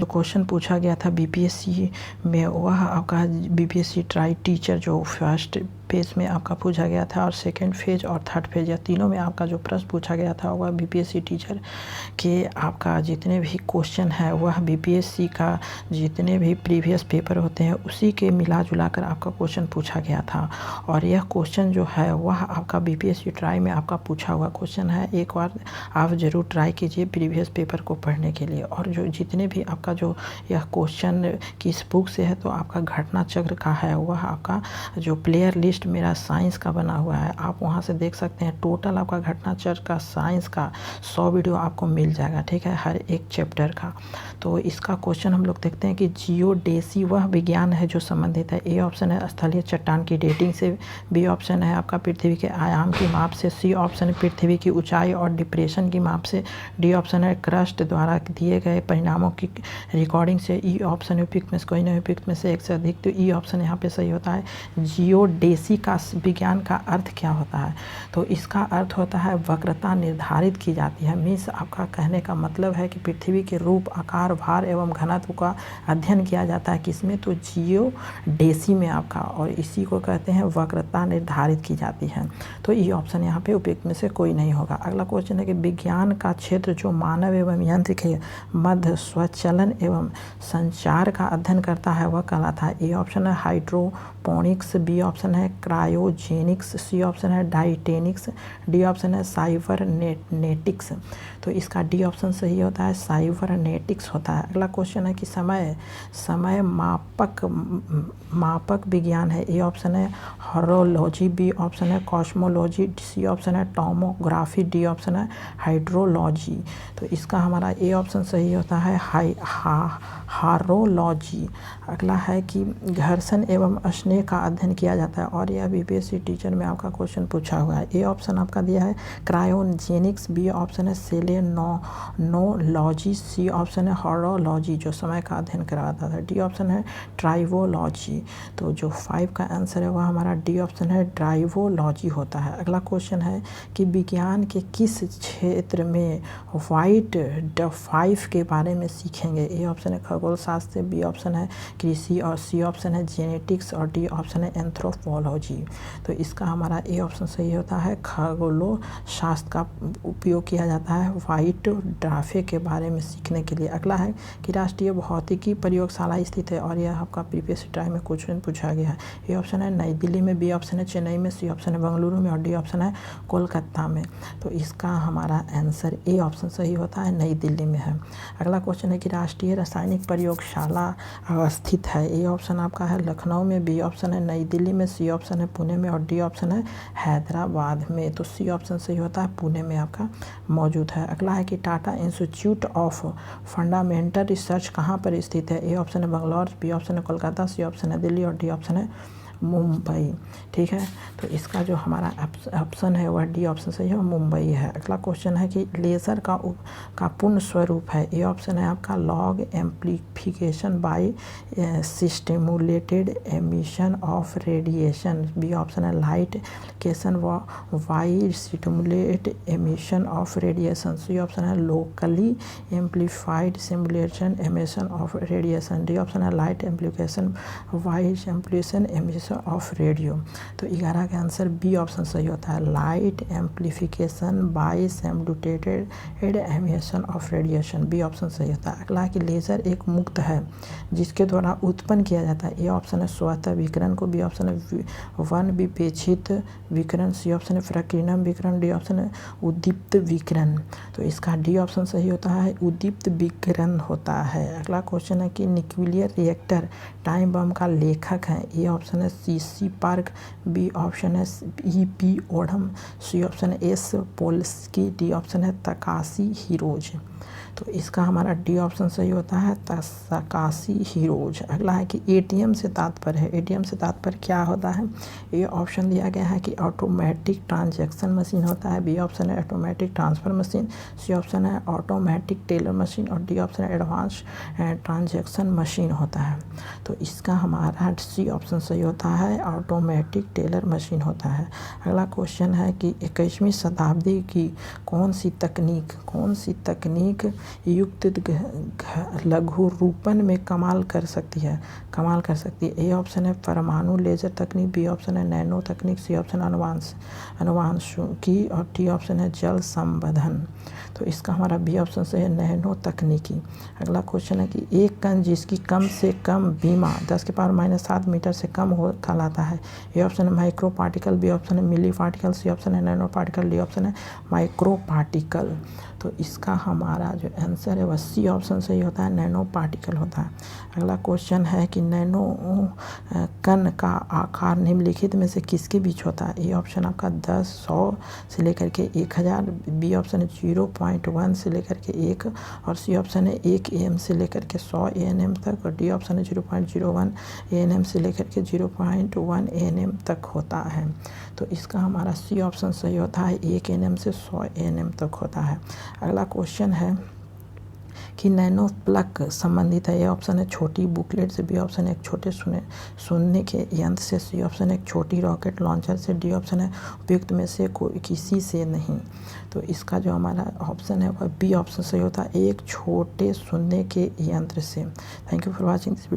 जो क्वेश्चन पूछा गया था बीपीएससी में वह आपका बीपीएससी ट्राई टीचर जो फर्स्ट फेज़ में आपका पूछा गया था और सेकंड फेज़ और थर्ड फेज़ या तीनों में आपका जो प्रश्न पूछा गया था वह बीपीएससी टीचर के आपका जितने भी क्वेश्चन है वह बीपीएससी का जितने भी प्रीवियस पेपर होते हैं उसी के मिला जुला कर आपका क्वेश्चन पूछा गया था। और यह क्वेश्चन जो है वह आपका बीपीएससी ट्राई में आपका पूछा हुआ क्वेश्चन है। एक बार आप ज़रूर ट्राई कीजिए प्रीवियस पेपर को पढ़ने के लिए। और जो जितने भी आपका जो यह क्वेश्चन किस बुक से है तो आपका घटना चक्र का है, वह आपका जो प्लेयर लिस्ट मेरा साइंस का बना हुआ है, आप वहां से देख सकते हैं। टोटल आपका घटना चक्र का साइंस का 100 वीडियो आपको मिल जाएगा, ठीक है, हर एक चैप्टर का। तो इसका क्वेश्चन हम लोग देखते हैं कि जियोडेसी वह विज्ञान है जो संबंधित है। ए ऑप्शन है स्थलीय चट्टान की डेटिंग से, बी ऑप्शन है आपका पृथ्वी के आयाम की माप से, सी ऑप्शन है पृथ्वी की ऊंचाई और डिप्रेशन की माप से, डी ऑप्शन है क्रस्ट द्वारा दिए गए परिणामों की रिकॉर्डिंग से, ई ऑप्शन है उपयुक्त में से कोई नहीं, उपयुक्त में से एक से अधिक। तो ई ऑप्शन यहाँ पे सही होता है। जियोडेसी का विज्ञान का अर्थ क्या होता है? तो इसका अर्थ होता है वक्रता निर्धारित की जाती है। मीन्स आपका कहने का मतलब है कि पृथ्वी के रूप, आकार, भार एवं घनत्व का अध्ययन किया जाता है किसमें? तो जियोडेसी में आपका, और इसी को कहते हैं वक्रता निर्धारित की जाती है। तो ये ऑप्शन यहाँ पे उपयुक्त में से कोई नहीं होगा। अगला क्वेश्चन है कि विज्ञान का क्षेत्र जो मानव एवं यंत्र के मध्य स्वचलन एवं संचार का अध्ययन करता है वह कहलाता है। ए ऑप्शन है हाइड्रोपोनिक्स, बी ऑप्शन है क्रायोजेनिक्स, सी ऑप्शन है डाइटेनिक्स, डी ऑप्शन है साइबरनेटिक्स। तो इसका डी ऑप्शन सही होता है, साइबरनेटिक्स होता है। अगला क्वेश्चन है कि समय मापक विज्ञान है। ए ऑप्शन है हॉरोलॉजी, बी ऑप्शन है कॉस्मोलॉजी, सी ऑप्शन है टोमोग्राफी, डी ऑप्शन है हाइड्रोलॉजी। तो इसका हमारा ए ऑप्शन सही होता है हारोलॉजी। अगला है कि घर्षण एवं स्नेह का अध्ययन किया जाता है, और यह बीपीएससी टीचर में आपका क्वेश्चन पूछा हुआ है। ए ऑप्शन आपका दिया है क्रायोजेनिक्स, बी ऑप्शन है सेलेनोलॉजी, सी ऑप्शन है हॉरोलॉजी जो समय का अध्ययन कराता था, डी ऑप्शन है ट्राइवोलॉजी। तो जो 5 का आंसर है वह हमारा डी ऑप्शन है ट्राइवोलॉजी होता है। अगला क्वेश्चन है कि विज्ञान के किस क्षेत्र में व्हाइट ड5 के बारे में सीखेंगे? ए ऑप्शन है खगोल शास्त्र, बी ऑप्शन है कृषि, और सी ऑप्शन है जेनेटिक्स, और डी ऑप्शन है एंथ्रोपोलॉजी। तो इसका हमारा ए ऑप्शन सही होता है, खगोलो शास्त्र का उपयोग किया जाता है व्हाइट ड्राफे के बारे में सीखने के लिए। अगला है कि राष्ट्रीय भौतिकी प्रयोगशाला स्थित है, और यह आपका प्रीवियस टाइम में क्वेश्चन पूछा गया है। ए ऑप्शन है नई दिल्ली में, बी ऑप्शन है चेन्नई में, सी ऑप्शन है बेंगलुरु में, और डी ऑप्शन है कोलकाता में। तो इसका हमारा आंसर ए ऑप्शन सही होता है, नई दिल्ली में है। अगला क्वेश्चन है कि राष्ट्रीय रासायनिक प्रयोगशाला स्थित है। ए ऑप्शन आपका है लखनऊ में, बी ऑप्शन है नई दिल्ली में, सी ऑप्शन है पुणे में, और डी ऑप्शन है हैदराबाद में। तो सी ऑप्शन सही होता है, पुणे में आपका मौजूद है। अगला है कि Tata institute of fundamental research कहाँ पर स्थित है? ए ऑप्शन है बंगलौर, बी ऑप्शन है कोलकाता, सी ऑप्शन है दिल्ली, और डी ऑप्शन है मुंबई। ठीक है, तो इसका जो हमारा ऑप्शन है वह डी ऑप्शन सही है, मुंबई है। अगला क्वेश्चन है कि लेज़र का पूर्ण स्वरूप है। ए ऑप्शन है आपका log amplification by stimulated emission of radiation, B option है light application by stimulated emission of radiation, C option है locally amplified simulation emission of radiation, D option है light amplification by amplification emission of radio. तो 11 का answer B option सही होता है, light amplification by simulated emission of radiation, B option सही होता है। अगला कि लेज़र एक मुक्त है जिसके द्वारा उत्पन्न किया जाता है। ए ऑप्शन है स्वतः विकिरण को, बी ऑप्शन है वन विपेक्षित विकिरण, सी ऑप्शन है प्रकीर्णन विकिरण, डी ऑप्शन है उद्दीप्त विकिरण। तो इसका डी ऑप्शन सही होता है, उद्दीप्त विकिरण होता है। अगला क्वेश्चन है कि न्यूक्लियर रिएक्टर टाइम बम का लेखक है। ए ऑप्शन है सीसी पार्क, बी ऑप्शन है ई.पी. ओडम, सी ऑप्शन है एस पोल्स्की, डी ऑप्शन है तकाशी हिरोज। तो इसका हमारा डी ऑप्शन सही होता है, तकाशी हिरोज। अगला है कि एटीएम से तात्पर्य है। एटीएम से तात्पर्य क्या होता है? ये ऑप्शन दिया गया है कि ऑटोमेटिक ट्रांजैक्शन मशीन होता है, बी ऑप्शन है automatic transfer machine, C option है ऑटोमेटिक टेलर मशीन, और डी ऑप्शन है एडवांस ट्रांजैक्शन मशीन होता है। तो इसका हमारा सी ऑप्शन सही होता है, ऑटोमेटिक टेलर मशीन होता है। अगला क्वेश्चन है कि 21वीं शताब्दी की कौन सी तकनीक युक्त लघु रूपन में कमाल कर सकती है। ए ऑप्शन है परमाणु लेजर तकनीक, बी ऑप्शन है नैनो तकनीक, सी ऑप्शन अनुवांशिकी और डी ऑप्शन है जल संवर्धन। तो इसका हमारा बी ऑप्शन से है नैनो तकनीकी। अगला क्वेश्चन है कि एक कण जिसकी कम से कम बीमा 10⁻⁷ मीटर से कम हो कहलाता है। ए ऑप्शन है माइक्रो पार्टिकल, बी ऑप्शन है मिली पार्टिकल, सी ऑप्शन है नैनो पार्टिकल, डी ऑप्शन है माइक्रो पार्टिकल। तो इसका हमारा जो आंसर है वह सी ऑप्शन से ही होता है, नैनो पार्टिकल होता है। अगला क्वेश्चन है कि नैनो कण का आकार निम्नलिखित में से किसके बीच होता है। ए ऑप्शन आपका 10, 100 से लेकर के 1000, बी ऑप्शन है 0.1 से लेकर के 1 और सी ऑप्शन है 1 AM से लेकर के 100 ANM तक और डी ऑप्शन है 0.01 ANM से लेकर के 0.1 ANM तक होता है। तो इसका हमारा सी ऑप्शन सही होता है, 1 ANM से 100 ANM तक होता है। अगला क्वेश्चन है कि नैनो प्लग संबंधित है। ए ऑप्शन है छोटी बुकलेट से, बी ऑप्शन है एक छोटे सुनने के यंत्र से, सी ऑप्शन है एक छोटी रॉकेट लॉन्चर से, डी ऑप्शन है उपयुक्त में से कोई किसी से नहीं। तो इसका जो हमारा ऑप्शन है वह बी ऑप्शन सही होता है, एक छोटे सुनने के यंत्र से। Thank you for watching this video.